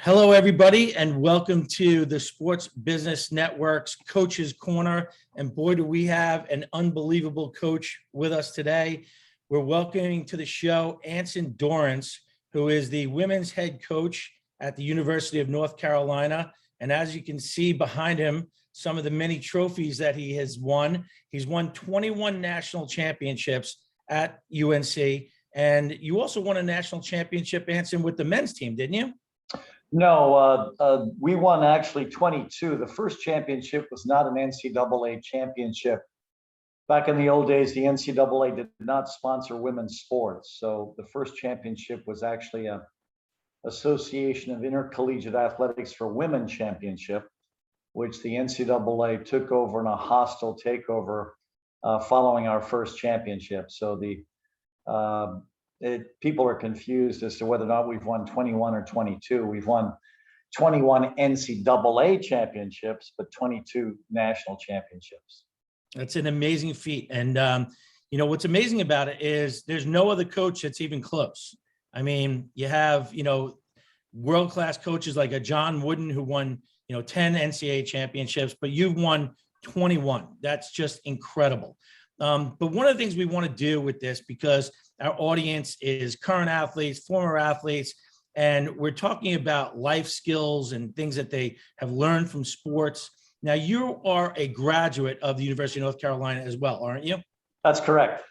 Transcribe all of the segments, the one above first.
Hello, everybody, and welcome to the Sports Business Network's Coach's Corner. And boy, do we have an unbelievable coach with us today. We're welcoming to the show Anson Dorrance, who is the women's head coach at the University of North Carolina. And as you can see behind him, some of the many trophies that he has won. He's won 21 national championships at UNC. And you also won a national championship, Anson, with the men's team, didn't you? No, we won actually 22. The first championship was not an NCAA championship. Back in the old days, the NCAA did not sponsor women's sports. So the first championship was actually a Association of Intercollegiate Athletics for Women championship, which the NCAA took over in a hostile takeover following our first championship. So people are confused as to whether or not we've won 21 or 22. We've won 21 NCAA championships, but 22 national championships. That's an amazing feat. And, what's amazing about it is there's no other coach that's even close. I mean, you have, world-class coaches like a John Wooden who won, 10 NCAA championships, but you've won 21. That's just incredible. But one of the things we want to do with this, because our audience is current athletes, former athletes, and we're talking about life skills and things that they have learned from sports. Now, you are a graduate of the University of North Carolina as well, aren't you? That's correct.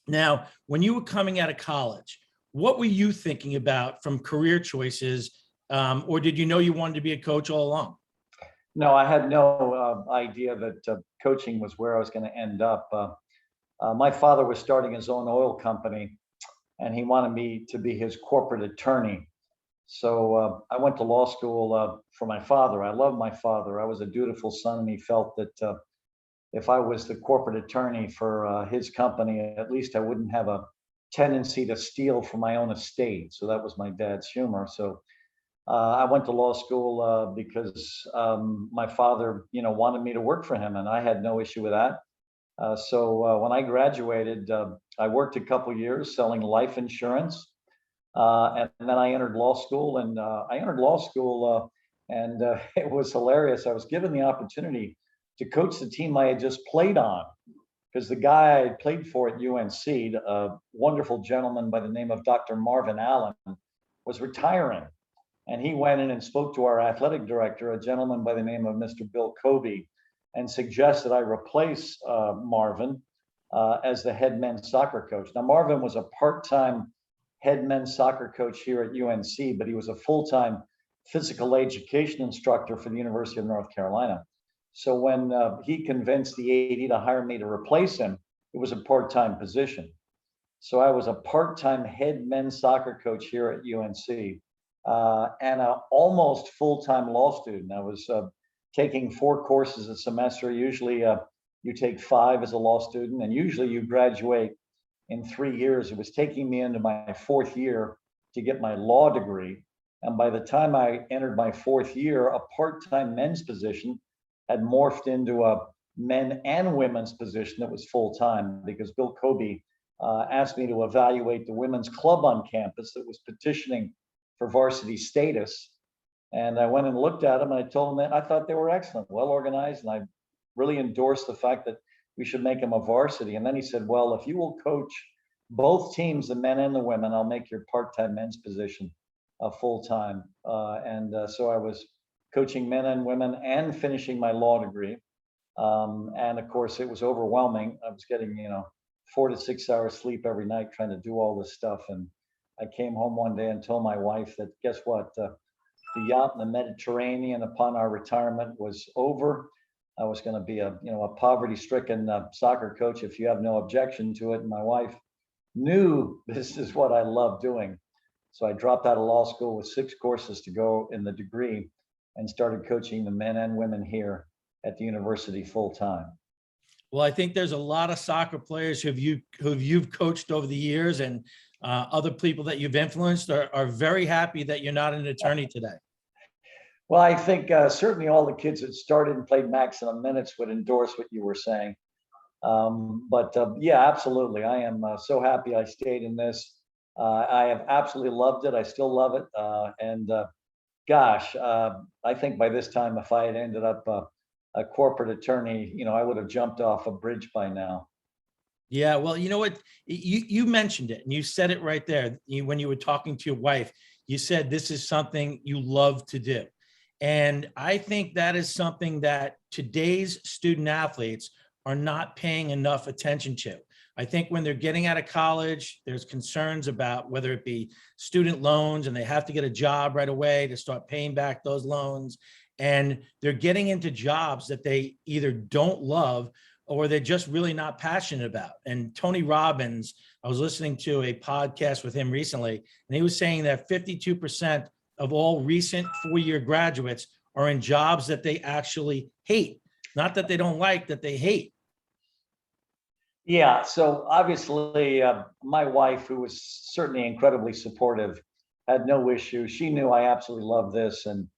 Now, when you were coming out of college, what were you thinking about from career choices, or did you know you wanted to be a coach all along? No, I had no idea that coaching was where I was going to end up. My father was starting his own oil company, and he wanted me to be his corporate attorney. So I went to law school for my father. I love my father. I was a dutiful son, and he felt that if I was the corporate attorney for his company, at least I wouldn't have a tendency to steal from my own estate. So that was my dad's humor. So I went to law school because my father, wanted me to work for him, and I had no issue with that. So when I graduated, I worked a couple of years selling life insurance, and then I entered law school. And it was hilarious. I was given the opportunity to coach the team I had just played on, because the guy I played for at UNC, a wonderful gentleman by the name of Dr. Marvin Allen, was retiring. And he went in and spoke to our athletic director, a gentleman by the name of Mr. Bill Kobe, and suggested I replace Marvin as the head men's soccer coach. Now, Marvin was a part-time head men's soccer coach here at UNC, but he was a full-time physical education instructor for the University of North Carolina. So when he convinced the AD to hire me to replace him, it was a part-time position. So I was a part-time head men's soccer coach here at UNC. And an almost full-time law student. I was taking 4 courses a semester. Usually you take 5 as a law student, and usually you graduate in 3 years. It was taking me into my 4th year to get my law degree. And by the time I entered my 4th year, a part-time men's position had morphed into a men and women's position that was full-time, because Bill Kobe asked me to evaluate the women's club on campus that was petitioning for varsity status. And I went and looked at them, and I told them that I thought they were excellent, well organized, and I really endorsed the fact that we should make them a varsity. And then he said, well, if you will coach both teams, the men and the women, I'll make your part-time men's position full-time. So I was coaching men and women and finishing my law degree. And of course, it was overwhelming. I was getting 4 to 6 hours sleep every night trying to do all this stuff. And I came home one day and told my wife that, guess what, the yacht in the Mediterranean upon our retirement was over. I was going to be a poverty-stricken soccer coach, if you have no objection to it. And my wife knew this is what I love doing. So I dropped out of law school with 6 courses to go in the degree and started coaching the men and women here at the university full-time. Well, I think there's a lot of soccer players who you've coached over the years, and other people that you've influenced are very happy that you're not an attorney today. Well, I think certainly all the kids that started and played maximum minutes would endorse what you were saying. Yeah, absolutely. I am so happy I stayed in this. I have absolutely loved it. I still love it. Gosh, I think by this time, if I had ended up a corporate attorney, I would have jumped off a bridge by now. Yeah, well, you know what? You mentioned it and you said it right there. When you were talking to your wife, you said this is something you love to do. And I think that is something that today's student athletes are not paying enough attention to. I think when they're getting out of college, there's concerns about whether it be student loans and they have to get a job right away to start paying back those loans. And they're getting into jobs that they either don't love or they're just really not passionate about. And Tony Robbins, I was listening to a podcast with him recently, and he was saying that 52% of all recent four-year graduates are in jobs that they actually hate. Not that they don't like, that they hate. Yeah, so obviously, my wife, who was certainly incredibly supportive, had no issue. She knew I absolutely loved this. And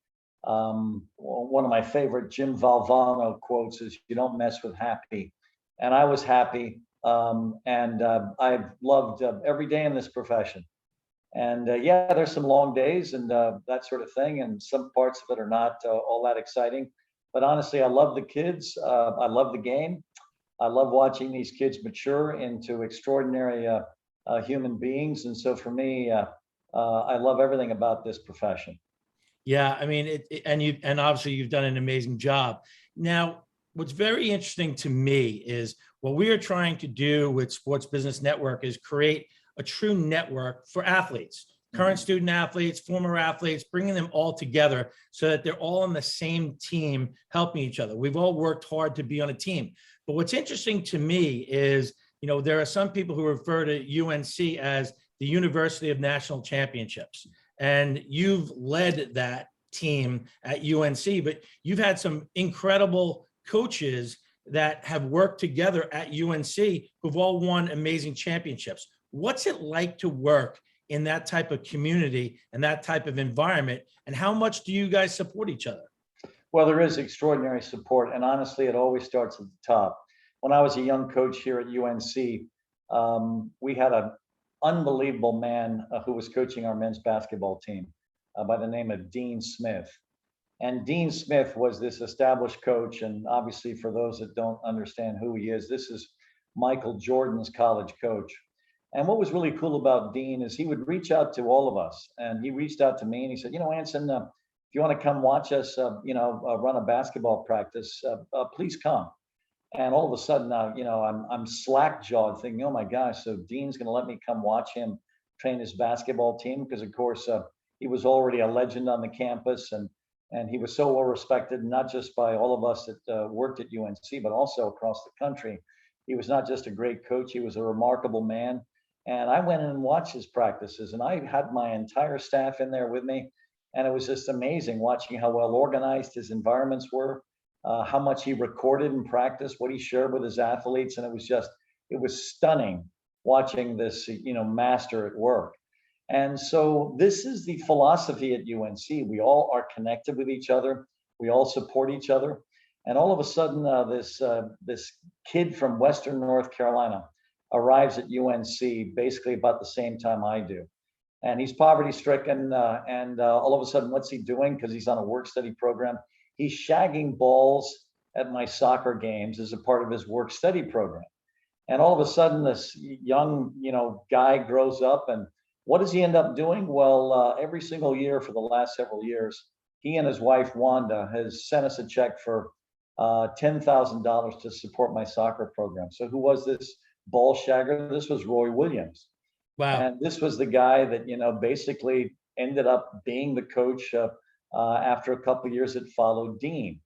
one of my favorite Jim Valvano quotes is, "You don't mess with happy." And I was happy. And I've loved every day in this profession. And yeah, there's some long days and that sort of thing. And some parts of it are not all that exciting. But honestly, I love the kids. I love the game. I love watching these kids mature into extraordinary human beings. And so for me, I love everything about this profession. Yeah, I mean, and obviously you've done an amazing job. Now, what's very interesting to me is what we are trying to do with Sports Business Network is create a true network for athletes, current Mhm. student athletes, former athletes, bringing them all together so that they're all on the same team, helping each other. We've all worked hard to be on a team. But what's interesting to me is, there are some people who refer to UNC as the University of National Championships. And you've led that team at UNC, but you've had some incredible coaches that have worked together at UNC who've all won amazing championships. What's it like to work in that type of community and that type of environment? And how much do you guys support each other? Well, there is extraordinary support. And honestly, it always starts at the top. When I was a young coach here at UNC, we had an unbelievable man who was coaching our men's basketball team by the name of Dean Smith. And Dean Smith was this established coach. And obviously, for those that don't understand who he is, this is Michael Jordan's college coach. And what was really cool about Dean is he would reach out to all of us. And he reached out to me and he said, Anson, if you want to come watch us, run a basketball practice, please come. And all of a sudden, I'm slack jawed thinking, oh my gosh, so Dean's going to let me come watch him train his basketball team because, of course, he was already a legend on the campus and he was so well respected, not just by all of us that worked at UNC, but also across the country. He was not just a great coach; he was a remarkable man. And I went in and watched his practices, and I had my entire staff in there with me, and it was just amazing watching how well organized his environments were, how much he recorded in practice, what he shared with his athletes, and it was stunning watching this, master at work. And so this is the philosophy at UNC. We all are connected with each other. We all support each other. And all of a sudden, this kid from Western North Carolina arrives at UNC basically about the same time I do. And he's poverty stricken. And all of a sudden, what's he doing? Because he's on a work study program. He's shagging balls at my soccer games as a part of his work study program. And all of a sudden, this young, guy grows up. And what does he end up doing? Well, every single year for the last several years, he and his wife, Wanda, has sent us a check for $10,000 to support my soccer program. So who was this ball shagger? This was Roy Williams. Wow. And this was the guy that, basically ended up being the coach after a couple of years that followed Dean.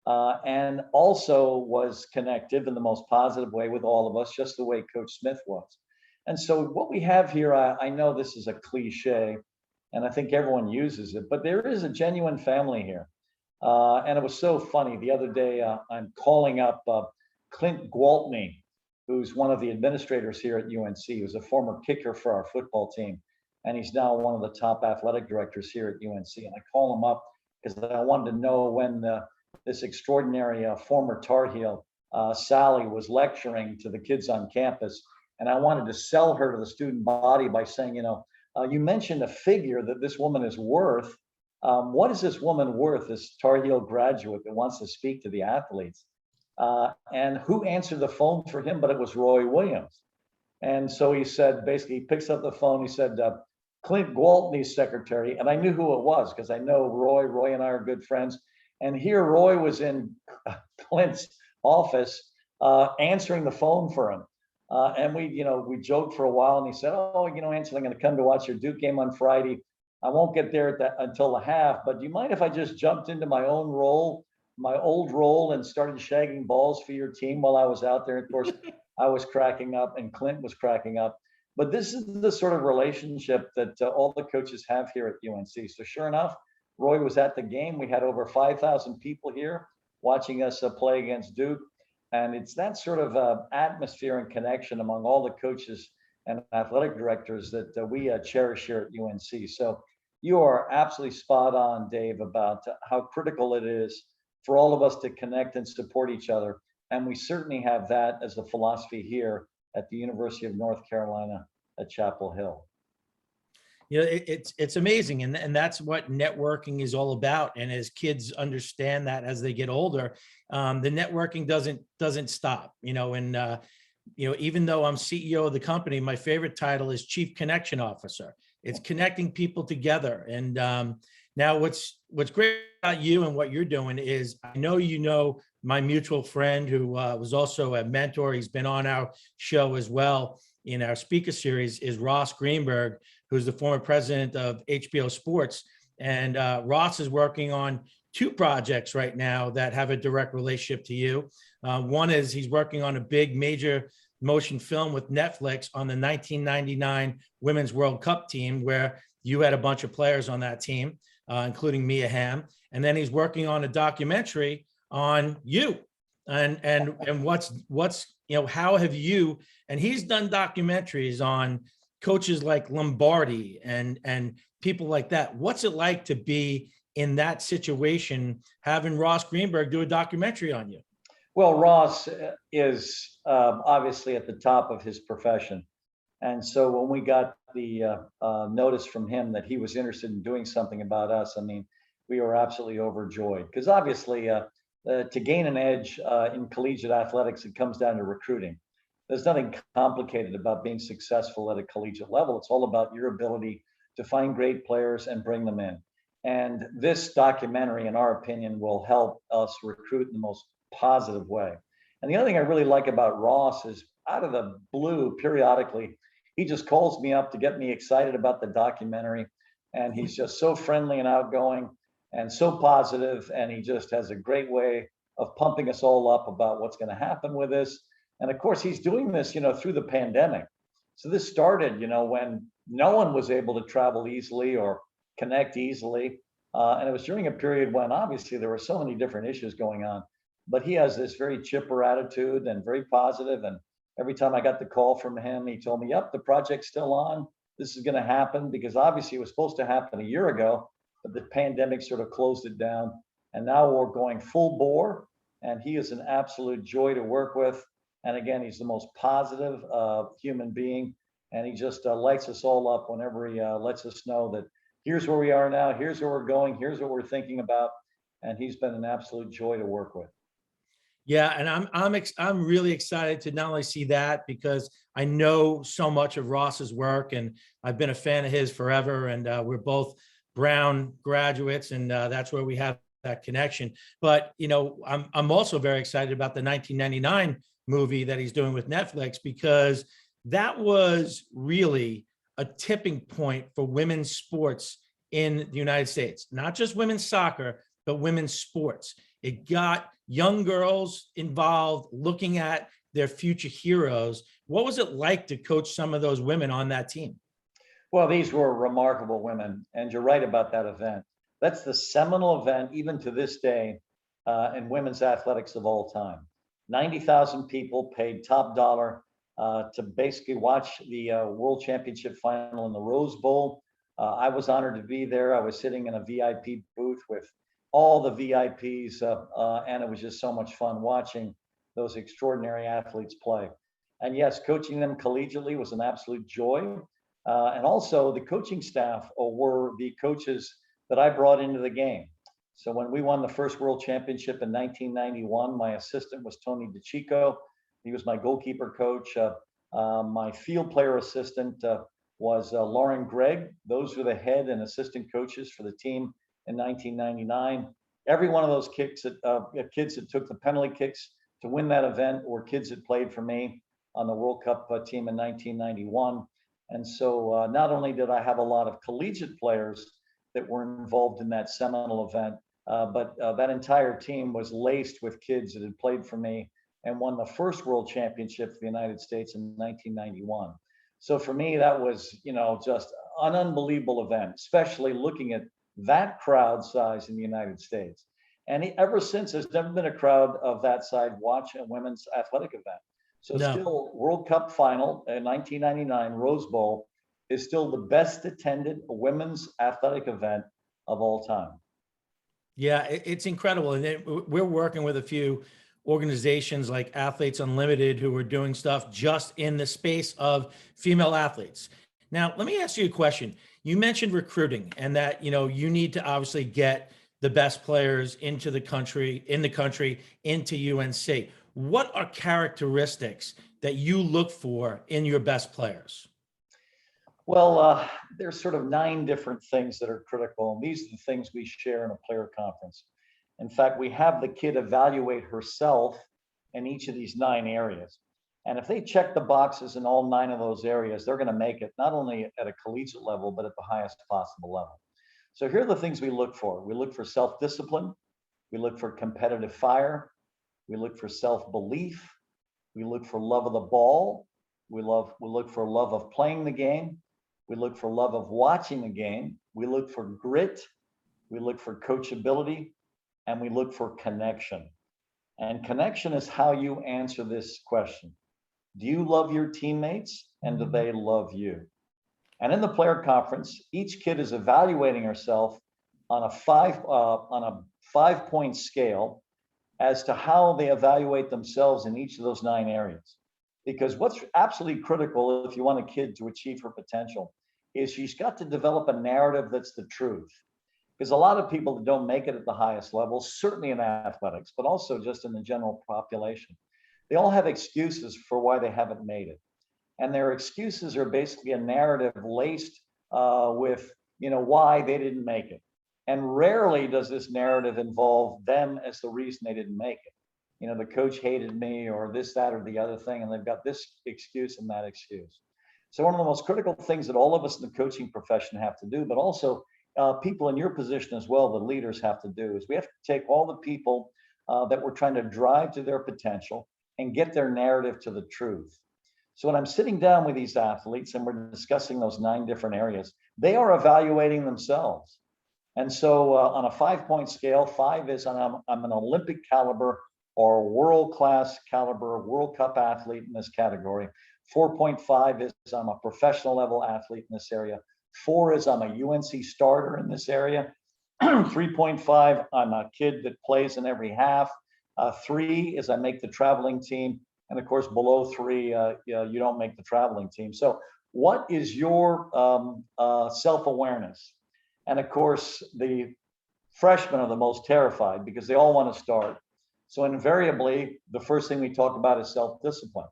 And also was connected in the most positive way with all of us, just the way Coach Smith was. And so what we have here, I know this is a cliche, and I think everyone uses it, but there is a genuine family here. And it was so funny. The other day, I'm calling up Clint Gwaltney, who's one of the administrators here at UNC. He was a former kicker for our football team, and he's now one of the top athletic directors here at UNC. And I call him up because I wanted to know when this extraordinary former Tar Heel, Sally, was lecturing to the kids on campus. And I wanted to sell her to the student body by saying, you mentioned a figure that this woman is worth what is this woman worth, this Tar Heel graduate that wants to speak to the athletes? And who answered the phone for him? But it was Roy Williams. And so he said, basically, he picks up the phone. He said, Clint Gwaltney's secretary. And I knew who it was because I know Roy. Roy and I are good friends. And here Roy was in Clint's office answering the phone for him. And we joked for a while. And he said, oh, Anson, I'm going to come to watch your Duke game on Friday. I won't get there until the half. But do you mind if I just jumped into my old role, and started shagging balls for your team while I was out there? Of course, I was cracking up and Clint was cracking up. But this is the sort of relationship that all the coaches have here at UNC. So sure enough, Roy was at the game. We had over 5,000 people here watching us play against Duke. And it's that sort of atmosphere and connection among all the coaches and athletic directors that we cherish here at UNC. So you are absolutely spot on, Dave, about how critical it is for all of us to connect and support each other. And we certainly have that as a philosophy here at the University of North Carolina at Chapel Hill. It's amazing. And that's what networking is all about. And as kids understand that as they get older, the networking doesn't stop, and even though I'm CEO of the company, my favorite title is Chief Connection Officer. It's connecting people together. And now what's great about you and what you're doing is, I know my mutual friend who was also a mentor. He's been on our show as well in our speaker series, is Ross Greenberg, who's the former president of HBO Sports. And Ross is working on 2 projects right now that have a direct relationship to you. One is he's working on a big major motion film with Netflix on the 1999 Women's World Cup team, where you had a bunch of players on that team, including Mia Hamm. And then he's working on a documentary on you. And what's how have you, and he's done documentaries on coaches like Lombardi and people like that. What's it like to be in that situation, having Ross Greenberg do a documentary on you? Well, Ross is obviously at the top of his profession. And so when we got the notice from him that he was interested in doing something about us, I mean, we were absolutely overjoyed, because obviously to gain an edge in collegiate athletics, it comes down to recruiting. There's nothing complicated about being successful at a collegiate level. It's all about your ability to find great players and bring them in. And this documentary, in our opinion, will help us recruit in the most positive way. And the other thing I really like about Ross is, out of the blue, periodically, he just calls me up to get me excited about the documentary. And he's just so friendly and outgoing and so positive. And he just has a great way of pumping us all up about what's going to happen with this. And of course, he's doing this, through the pandemic. So this started, when no one was able to travel easily or connect easily. And it was during a period when obviously there were so many different issues going on. But he has this very chipper attitude and very positive. And every time I got the call from him, he told me, yep, the project's still on. This is going to happen, because obviously it was supposed to happen a year ago, but the pandemic sort of closed it down. And now we're going full bore. And he is an absolute joy to work with. And again, he's the most positive human being. And he just lights us all up whenever he lets us know that here's where we are now, here's where we're going, here's what we're thinking about. And he's been an absolute joy to work with. Yeah, and I'm really excited to not only see that, because I know so much of Ross's work, and I've been a fan of his forever, and we're both Brown graduates, and that's where we have that connection. But I'm also very excited about the 1999 movie that he's doing with Netflix, because that was really a tipping point for women's sports in the United States, not just women's soccer, but women's sports. It got young girls involved, looking at their future heroes. What was it like to coach some of those women on that team? Well, these were remarkable women, and you're right about that event. That's the seminal event, even to this day, in women's athletics of all time. 90,000 people paid top dollar to basically watch the World Championship final in the Rose Bowl. I was honored to be there. I was sitting in a VIP booth with all the VIPs, and it was just so much fun watching those extraordinary athletes play. And yes, coaching them collegiately was an absolute joy. And also the coaching staff were the coaches that I brought into the game. So when we won the first world championship in 1991, my assistant was Tony DeChico. He was my goalkeeper coach. My field player assistant was Lauren Gregg. Those were the head and assistant coaches for the team in 1999. Every one of those kids that took the penalty kicks to win that event were kids that played for me on the World Cup team in 1991. And so not only did I have a lot of collegiate players that were involved in that seminal event, but that entire team was laced with kids that had played for me and won the first world championship for the United States in 1991. So for me, that was, just an unbelievable event, especially looking at that crowd size in the United States. And ever since, there's never been a crowd of that size watch a women's athletic event. So No. still, World Cup final in 1999, Rose Bowl is still the best attended women's athletic event of all time. Yeah, it's incredible. And we're working with a few organizations like Athletes Unlimited who are doing stuff just in the space of female athletes. Now, let me ask you a question. You mentioned recruiting and that, you need to obviously get the best players into the country, into UNC. What are characteristics that you look for in your best players? Well, there's sort of 9 different things that are critical, and these are the things we share in a player conference. In fact, we have the kid evaluate herself in each of these 9 areas. And if they check the boxes in all 9 of those areas, they're going to make it not only at a collegiate level, but at the highest possible level. So here are the things we look for. We look for self-discipline. We look for competitive fire. We look for self-belief. We look for love of the ball. We look for love of playing the game. We look for love of watching the game. We look for grit. We look for coachability, and we look for connection. And connection is how you answer this question. Do you love your teammates, and do they love you? And in the player conference, each kid is evaluating herself on a 5-point scale as to how they evaluate themselves in each of those 9 areas. Because what's absolutely critical if you want a kid to achieve her potential is she's got to develop a narrative that's the truth. Because a lot of people that don't make it at the highest level, certainly in athletics, but also just in the general population, they all have excuses for why they haven't made it. And their excuses are basically a narrative laced with, why they didn't make it. And rarely does this narrative involve them as the reason they didn't make it. The coach hated me or this, that, or the other thing, and they've got this excuse and that excuse. So one of the most critical things that all of us in the coaching profession have to do, but also people in your position as well, the leaders have to do, is we have to take all the people that we're trying to drive to their potential and get their narrative to the truth. So when I'm sitting down with these athletes and we're discussing those 9 different areas, they are evaluating themselves. And so on a 5-point scale, 5 is I'm an Olympic caliber or world-class caliber World Cup athlete in this category. 4.5 is I'm a professional level athlete in this area. 4 is I'm a UNC starter in this area. 3.5, I'm a kid that plays in every half. 3 is I make the traveling team. And of course, below 3, you don't make the traveling team. So what is your self-awareness? And of course, the freshmen are the most terrified because they all want to start. So invariably, the first thing we talk about is self-discipline.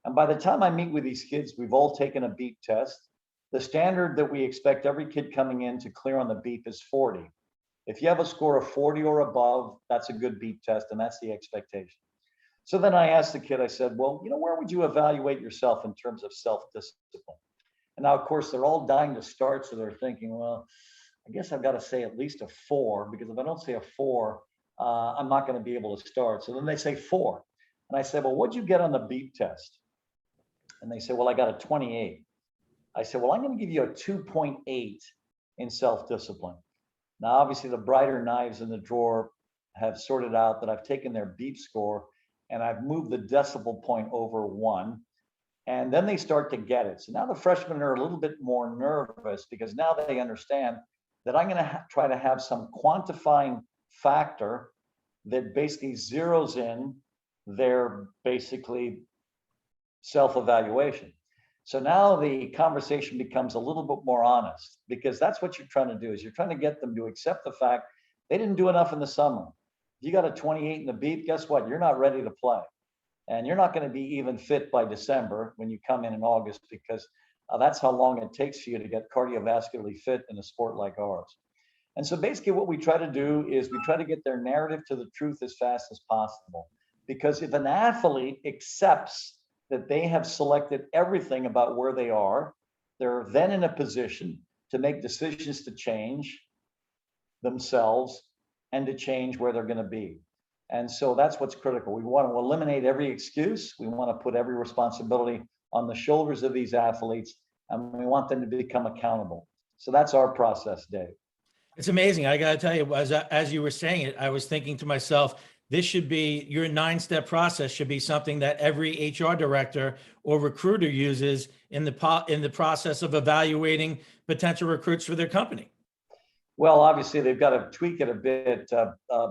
And by the time I meet with these kids, we've all taken a beep test. The standard that we expect every kid coming in to clear on the beep is 40. If you have a score of 40 or above, that's a good beep test, and that's the expectation. So then I asked the kid, I said, well, where would you evaluate yourself in terms of self-discipline? And now, of course, they're all dying to start, so they're thinking, well, I guess I've got to say at least a 4, because if I don't say a 4, I'm not going to be able to start. So then they say 4. And I said, well, what'd you get on the beep test? And they said, well, I got a 28. I said, well, I'm going to give you a 2.8 in self-discipline. Now, obviously, the brighter knives in the drawer have sorted out that I've taken their beep score and I've moved the decibel point over 1. And then they start to get it. So now the freshmen are a little bit more nervous because now they understand that I'm going to try to have some quantifying factor that basically zeroes in their basically self-evaluation. So now the conversation becomes a little bit more honest, because that's what you're trying to do, is you're trying to get them to accept the fact they didn't do enough in the summer. You got a 28 in the beat, guess what? You're not ready to play. And you're not going to be even fit by December when you come in August, because that's how long it takes for you to get cardiovascularly fit in a sport like ours. And so basically what we try to do is we try to get their narrative to the truth as fast as possible. Because if an athlete accepts that they have selected everything about where they are, they're then in a position to make decisions to change themselves and to change where they're going to be. And so that's what's critical. We want to eliminate every excuse. We want to put every responsibility on the shoulders of these athletes, and we want them to become accountable. So that's our process, Dave. It's amazing. I got to tell you, as you were saying it, I was thinking to myself, this should be your 9-step process should be something that every HR director or recruiter uses in the process of evaluating potential recruits for their company. Well, obviously they've got to tweak it a bit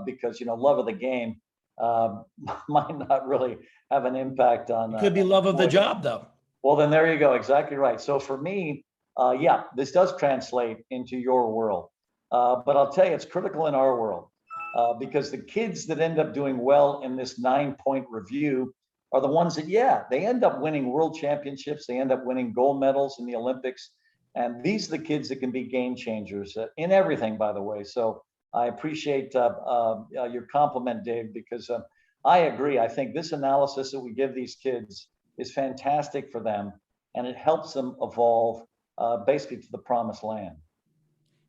because, love of the game might not really have an impact on. It could be love of the job, though. Well, then there you go. Exactly right. So for me, yeah, this does translate into your world. But I'll tell you, it's critical in our world because the kids that end up doing well in this 9-point review are the ones that, yeah, they end up winning world championships. They end up winning gold medals in the Olympics. And these are the kids that can be game changers in everything, by the way. So I appreciate your compliment, Dave, because I agree. I think this analysis that we give these kids is fantastic for them, and it helps them evolve basically to the promised land.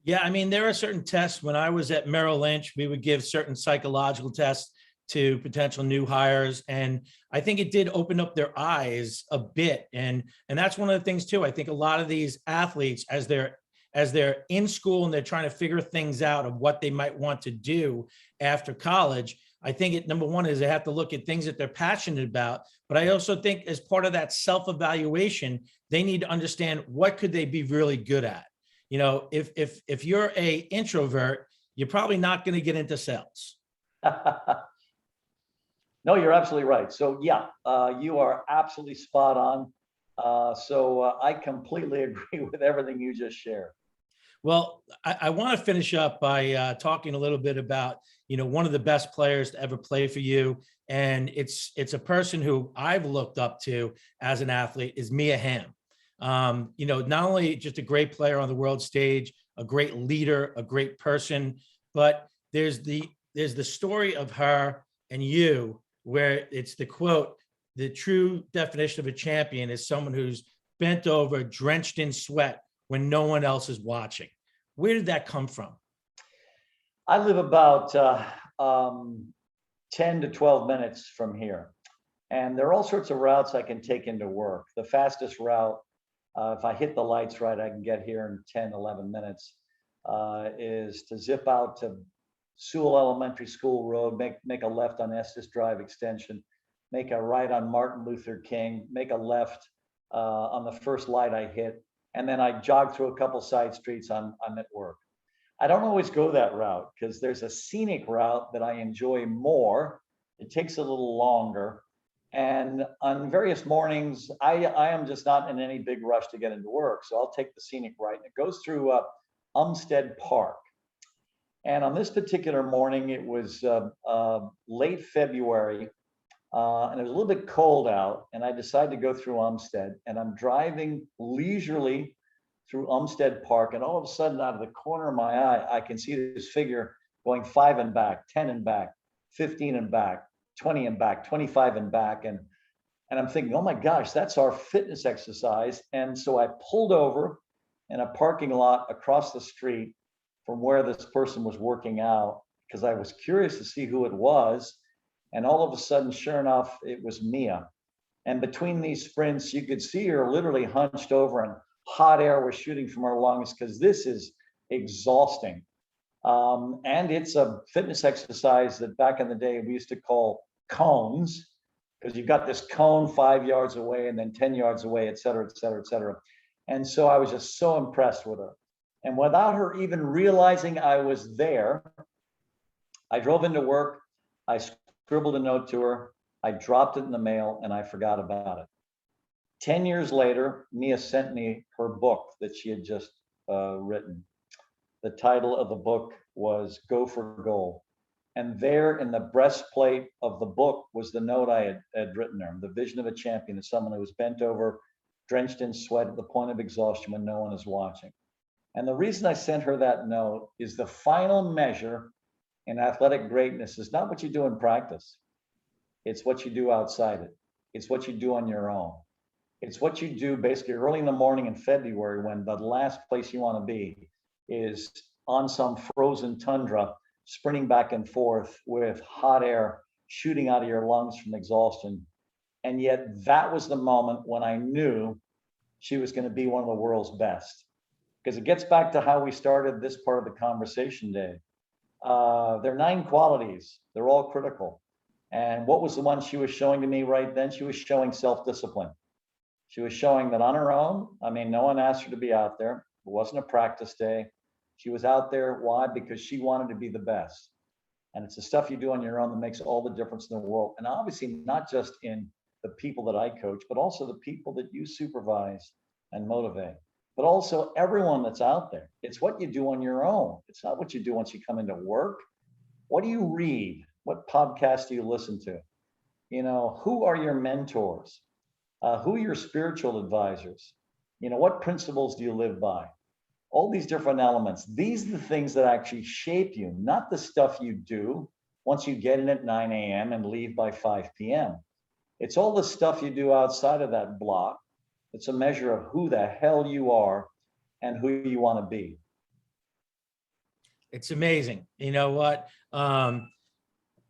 Yeah, I mean, there are certain tests. When I was at Merrill Lynch, we would give certain psychological tests to potential new hires. And I think it did open up their eyes a bit. And that's one of the things too. I think a lot of these athletes, as they're in school and they're trying to figure things out of what they might want to do after college, I think number one is they have to look at things that they're passionate about. But I also think as part of that self-evaluation, they need to understand what could they be really good at. If you're a introvert, you're probably not going to get into sales. No, you're absolutely right. So yeah, you are absolutely spot on. So I completely agree with everything you just shared. Well, I want to finish up by talking a little bit about, one of the best players to ever play for you. And it's a person who I've looked up to as an athlete is Mia Hamm. Not only just a great player on the world stage, a great leader, a great person, but there's the story of her and you, where it's the quote, the true definition of a champion is someone who's bent over, drenched in sweat when no one else is watching. Where did that come from? I live about 10 to 12 minutes from here. And there are all sorts of routes I can take into work. The fastest route, if I hit the lights right, I can get here in 10, 11 minutes, is to zip out to Sewell Elementary School Road, make a left on Estes Drive Extension, make a right on Martin Luther King, make a left on the first light I hit, and then I jog through a couple side streets. I'm at work. I don't always go that route because there's a scenic route that I enjoy more. It takes a little longer. And on various mornings, I am just not in any big rush to get into work. So I'll take the scenic right. And it goes through Umstead Park. And on this particular morning, it was late February, and it was a little bit cold out. And I decided to go through Umstead. And I'm driving leisurely through Umstead Park. And all of a sudden, out of the corner of my eye, I can see this figure going 5 and back, 10 and back, 15 and back, 20 and back, 25 and back. And I'm thinking, oh my gosh, that's our fitness exercise. And so I pulled over in a parking lot across the street from where this person was working out because I was curious to see who it was. And all of a sudden, sure enough, it was Mia. And between these sprints, you could see her literally hunched over and hot air was shooting from her lungs because this is exhausting. And it's a fitness exercise that back in the day we used to call cones, because you've got this cone 5 yards away and then 10 yards away, et cetera, et cetera, et cetera. And so I was just so impressed with her. And without her even realizing I was there, I drove into work, I scribbled a note to her, I dropped it in the mail, and I forgot about it. 10 years later, Mia sent me her book that she had just written. The title of the book was Go for Gold. And there in the breastplate of the book was the note I had written there. The vision of a champion is someone who was bent over, drenched in sweat at the point of exhaustion when no one is watching. And the reason I sent her that note is the final measure in athletic greatness is not what you do in practice. It's what you do outside it. It's what you do on your own. It's what you do basically early in the morning in February when the last place you want to be is on some frozen tundra, sprinting back and forth with hot air shooting out of your lungs from exhaustion. And yet that was the moment when I knew she was going to be one of the world's best. Because it gets back to how we started this part of the conversation, Dave. There are 9 qualities. They're all critical. And what was the one she was showing to me right then? She was showing self-discipline. She was showing that on her own, I mean, no one asked her to be out there. It wasn't a practice day. She was out there. Why? Because she wanted to be the best. And it's the stuff you do on your own that makes all the difference in the world. And obviously not just in the people that I coach, but also the people that you supervise and motivate, but also everyone that's out there. It's what you do on your own. It's not what you do once you come into work. What do you read? What podcasts do you listen to? You know, who are your mentors? Who are your spiritual advisors? You know, what principles do you live by? All these different elements. These are the things that actually shape you, not the stuff you do once you get in at 9 a.m. and leave by 5 p.m. It's all the stuff you do outside of that block. It's a measure of who the hell you are and who you want to be. It's amazing. You know what?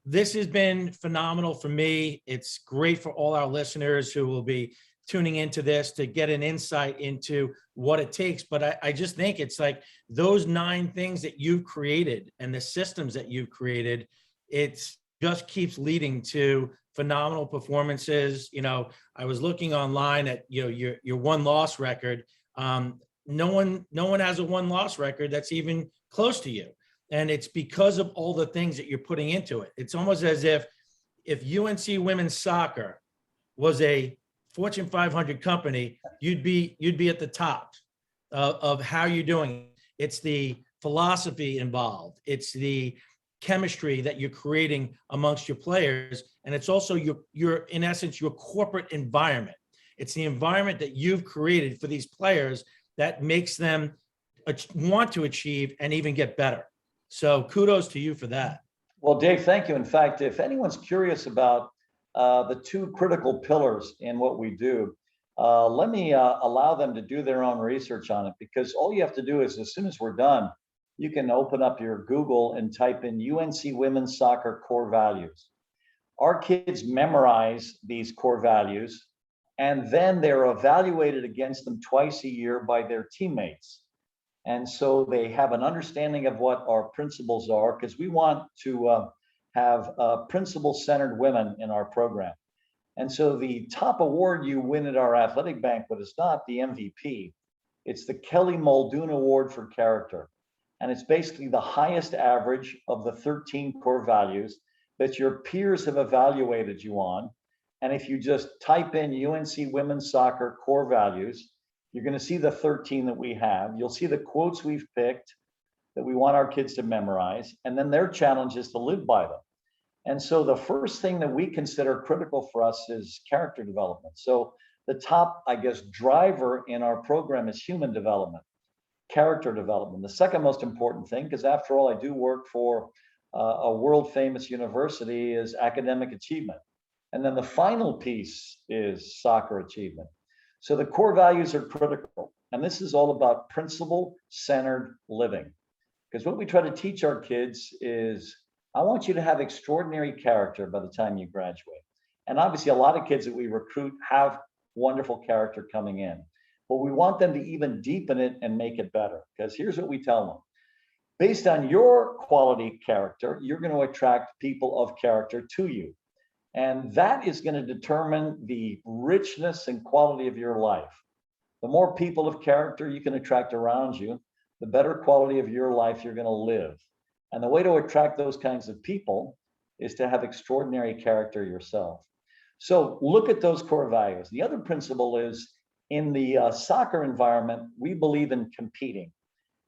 This has been phenomenal for me. It's great for all our listeners who will be tuning into this to get an insight into what it takes. But I just think it's like those 9 things that you've created and the systems that you've created, it's just keeps leading to phenomenal performances. You know, I was looking online at, you know, your 1-loss record. No one has a 1-loss record that's even close to you. And it's because of all the things that you're putting into it. It's almost as if UNC women's soccer was a Fortune 500 company, you'd be at the top of how you're doing it. It's the philosophy involved. It's the chemistry that you're creating amongst your players. And it's also your in essence, your corporate environment. It's the environment that you've created for these players that makes them want to achieve and even get better. So kudos to you for that. Well, Dave, thank you. In fact, if anyone's curious about the 2 critical pillars in what we do, let me allow them to do their own research on it, because all you have to do is, as soon as we're done, you can open up your Google and type in UNC Women's Soccer Core Values. Our kids memorize these core values, and then they're evaluated against them twice a year by their teammates. And so they have an understanding of what our principles are, because we want to have principle-centered women in our program. And so the top award you win at our athletic banquet is not the MVP. It's the Kelly Muldoon Award for Character. And it's basically the highest average of the 13 core values that your peers have evaluated you on. And if you just type in UNC Women's Soccer Core Values, you're going to see the 13 that we have. You'll see the quotes we've picked that we want our kids to memorize, and then their challenge is to live by them. And so the first thing that we consider critical for us is character development. So the top, I guess, driver in our program is human development, character development. The second most important thing, because after all, I do work for a world famous university, is academic achievement. And then the final piece is soccer achievement. So the core values are critical. And this is all about principle-centered living. Because what we try to teach our kids is, I want you to have extraordinary character by the time you graduate. And obviously, a lot of kids that we recruit have wonderful character coming in. But we want them to even deepen it and make it better. Because here's what we tell them. Based on your quality character, you're going to attract people of character to you. And that is going to determine the richness and quality of your life. The more people of character you can attract around you, the better quality of your life you're going to live. And the way to attract those kinds of people is to have extraordinary character yourself. So look at those core values. The other principle is in the soccer environment, we believe in competing.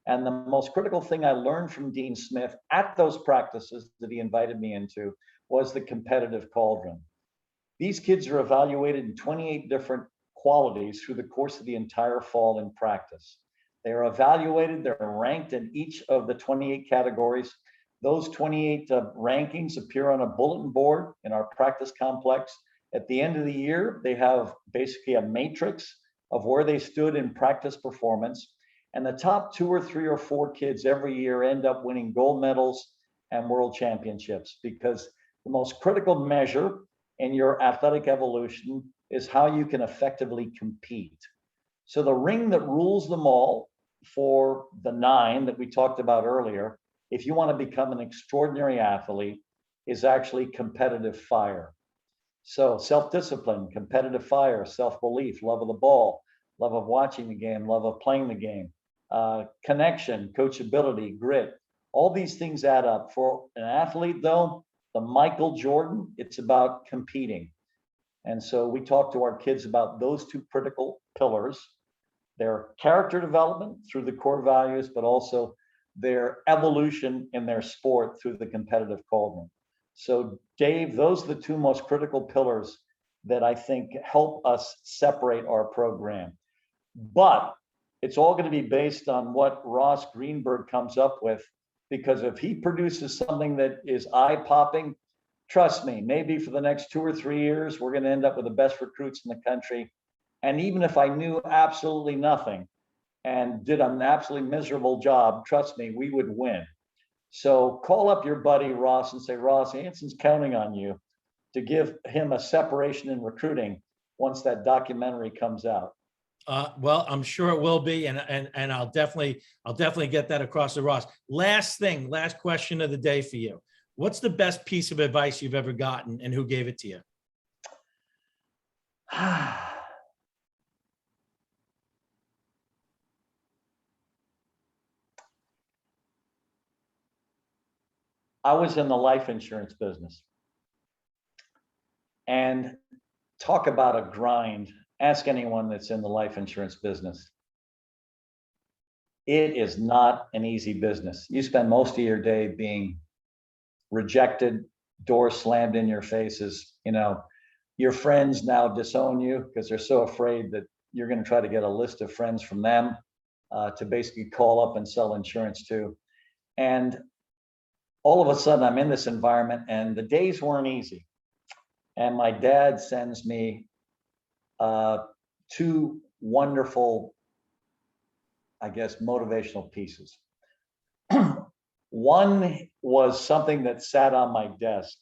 And the most critical thing I learned from Dean Smith at those practices that he invited me into was the competitive cauldron. These kids are evaluated in 28 different qualities through the course of the entire fall in practice. They are evaluated, they're ranked in each of the 28 categories. Those 28 rankings appear on a bulletin board in our practice complex. At the end of the year, they have basically a matrix of where they stood in practice performance. And the top 2 or 3 or 4 kids every year end up winning gold medals and world championships, because the most critical measure in your athletic evolution is how you can effectively compete. So the ring that rules them all for the 9 that we talked about earlier, if you want to become an extraordinary athlete, is actually competitive fire. So self-discipline, competitive fire, self-belief, love of the ball, love of watching the game, love of playing the game, connection, coachability, grit. All these things add up. For an athlete, though, the Michael Jordan, it's about competing. And so we talk to our kids about those 2 critical pillars, their character development through the core values, but also their evolution in their sport through the competitive cauldron. So Dave, those are the 2 most critical pillars that I think help us separate our program. But it's all going to be based on what Ross Greenberg comes up with, because if he produces something that is eye-popping, trust me, maybe for the next 2 or 3 years, we're going to end up with the best recruits in the country. And even if I knew absolutely nothing and did an absolutely miserable job, trust me, we would win. So call up your buddy Ross and say, Ross, Anson's counting on you to give him a separation in recruiting once that documentary comes out. Well, I'm sure it will be, and I'll definitely get that across to Ross. Last question of the day for you. What's the best piece of advice you've ever gotten, and who gave it to you? I was in the life insurance business, and talk about a grind. Ask anyone that's in the life insurance business. It is not an easy business. You spend most of your day being rejected, doors slammed in your faces. You know, your friends now disown you because they're so afraid that you're going to try to get a list of friends from them to basically call up and sell insurance to. And all of a sudden I'm in this environment and the days weren't easy. And my dad sends me 2 wonderful, I guess, motivational pieces. One was something that sat on my desk,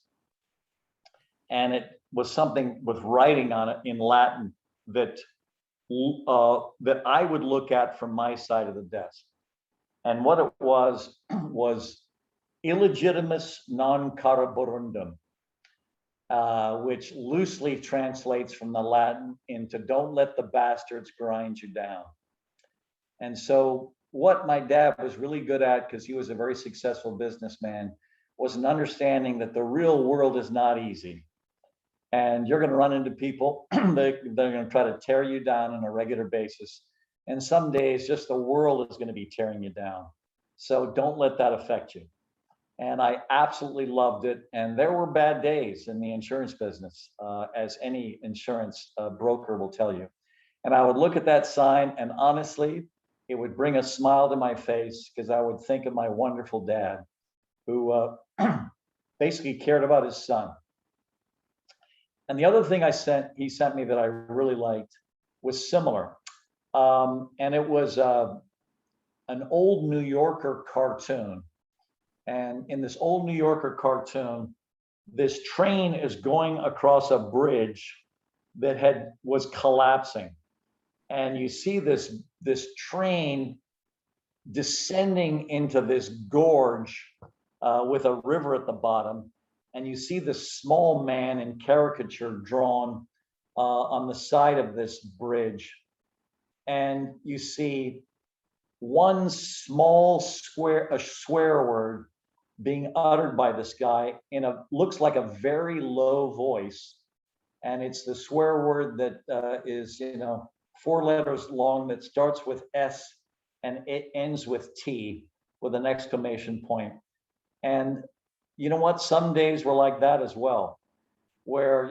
and it was something with writing on it in Latin that I would look at from my side of the desk. And what it was illegitimus non carborundum, which loosely translates from the Latin into don't let the bastards grind you down. And so what my dad was really good at, because he was a very successful businessman, was an understanding that the real world is not easy. And you're going to run into people, they're going to try to tear you down on a regular basis. And some days just the world is going to be tearing you down. So don't let that affect you. And I absolutely loved it. And there were bad days in the insurance business, as any insurance broker will tell you. And I would look at that sign, and honestly, it would bring a smile to my face, because I would think of my wonderful dad, who basically cared about his son. And the other thing he sent me that I really liked was similar. And it was an old New Yorker cartoon. And in this old New Yorker cartoon, this train is going across a bridge that was collapsing. And you see this train descending into this gorge with a river at the bottom. And you see this small man in caricature drawn on the side of this bridge. And you see one small swear word being uttered by this guy in looks like a very low voice. And it's the swear word that is, 4 letters long, that starts with S and it ends with T with an exclamation point. And you know what? Some days were like that as well, where,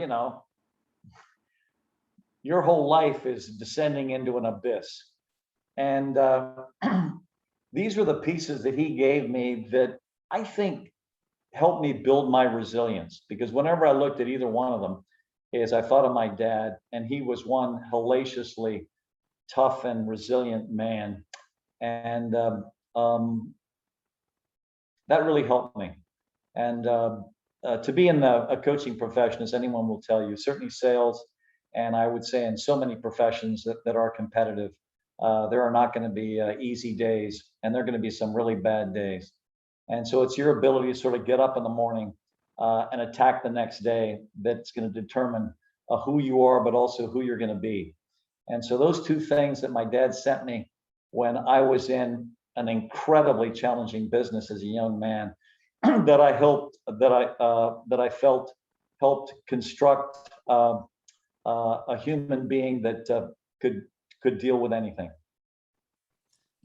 your whole life is descending into an abyss. And these are the pieces that he gave me that I think helped me build my resilience. Because whenever I looked at either one of them, is I thought of my dad, and he was one hellaciously tough and resilient man. And that really helped me. And to be in a coaching profession, as anyone will tell you, certainly sales, and I would say in so many professions that are competitive, there are not going to be easy days, and there are going to be some really bad days. And so it's your ability to sort of get up in the morning and attack the next day that's going to determine who you are, but also who you're going to be. And so those two things that my dad sent me when I was in an incredibly challenging business as a young man, that I felt helped construct a human being that could deal with anything.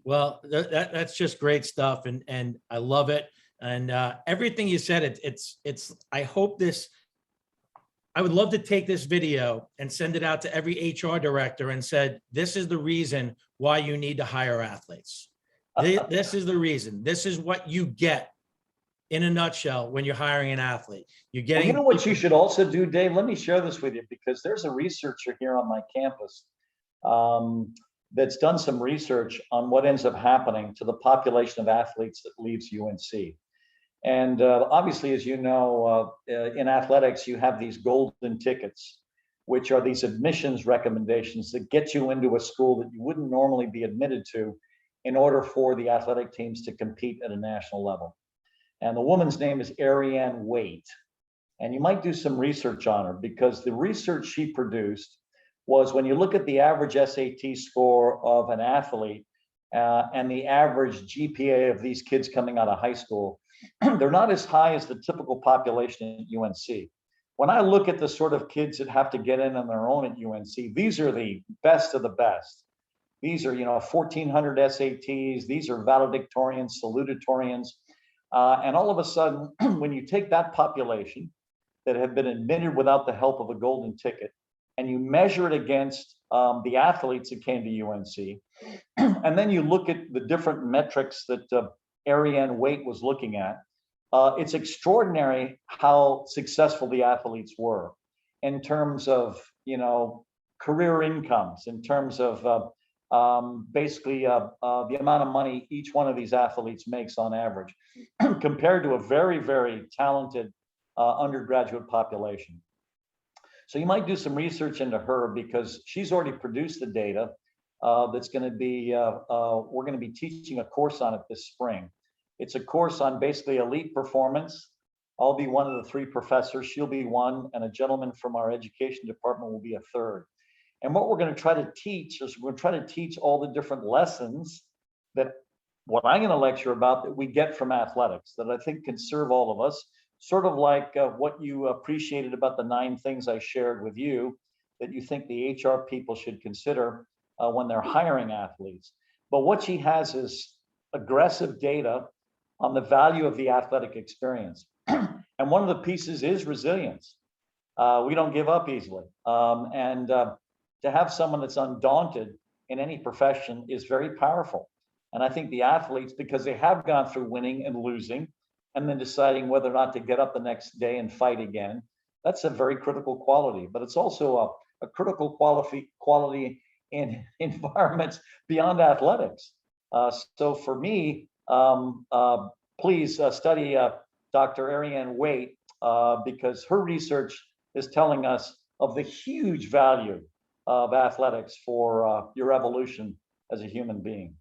Well, that's just great stuff, and I love it. And everything you said, it's. I hope this. I would love to take this video and send it out to every HR director and said, this is the reason why you need to hire athletes. This is the reason. This is what you get in a nutshell when you're hiring an athlete. You're getting. Well, you know what you should also do, Dave? Let me share this with you, because there's a researcher here on my campus that's done some research on what ends up happening to the population of athletes that leaves UNC. And obviously, as you know, in athletics, you have these golden tickets, which are these admissions recommendations that get you into a school that you wouldn't normally be admitted to in order for the athletic teams to compete at a national level. And the woman's name is Ariane Waite. And you might do some research on her, because the research she produced was, when you look at the average SAT score of an athlete and the average GPA of these kids coming out of high school, they're not as high as the typical population at UNC. When I look at the sort of kids that have to get in on their own at UNC, these are the best of the best. These are, 1,400 SATs. These are valedictorians, salutatorians. And all of a sudden, when you take that population that have been admitted without the help of a golden ticket, and you measure it against the athletes that came to UNC, and then you look at the different metrics that Ariane Waite was looking at, it's extraordinary how successful the athletes were in terms of, career incomes, in terms of basically the amount of money each one of these athletes makes on average, compared to a very, very talented undergraduate population. So you might do some research into her, because she's already produced the data that's going to be, we're going to be teaching a course on it this spring. It's a course on basically elite performance. I'll be one of the 3 professors. She'll be one, and a gentleman from our education department will be a third. And what we're going to try to teach is, we're going to try to teach all the different lessons that what I'm going to lecture about that we get from athletics, that I think can serve all of us, sort of like what you appreciated about the 9 things I shared with you that you think the HR people should consider when they're hiring athletes. But what she has is aggressive data on the value of the athletic experience. And one of the pieces is resilience. We don't give up easily. And to have someone that's undaunted in any profession is very powerful. And I think the athletes, because they have gone through winning and losing, and then deciding whether or not to get up the next day and fight again, that's a very critical quality. But it's also a critical quality in environments beyond athletics. So for me, please study Dr. Ariane Waite, because her research is telling us of the huge value of athletics for your evolution as a human being.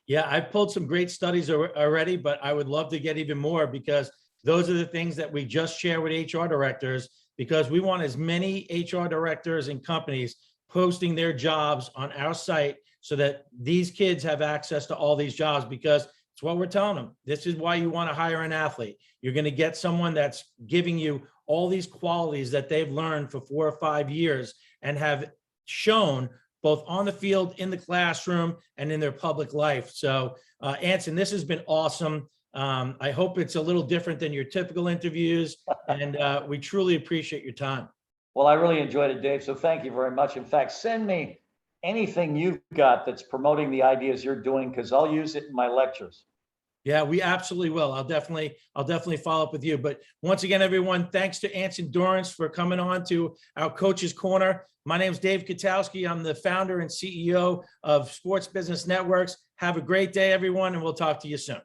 Yeah, I've pulled some great studies already, but I would love to get even more, because those are the things that we just share with HR directors, because we want as many HR directors and companies posting their jobs on our site so that these kids have access to all these jobs, because it's what we're telling them. This is why you want to hire an athlete. You're going to get someone that's giving you all these qualities that they've learned for 4 or 5 years and have shown both on the field, in the classroom, and in their public life. So, Anson, this has been awesome. I hope it's a little different than your typical interviews, and we truly appreciate your time. Well, I really enjoyed it, Dave. So thank you very much. In fact, send me anything you've got that's promoting the ideas you're doing, because I'll use it in my lectures. Yeah, we absolutely will. I'll definitely follow up with you. But once again, everyone, thanks to Anson Dorrance for coming on to our Coach's Corner. My name is Dave Katowski. I'm the founder and CEO of Sports Business Networks. Have a great day, everyone, and we'll talk to you soon.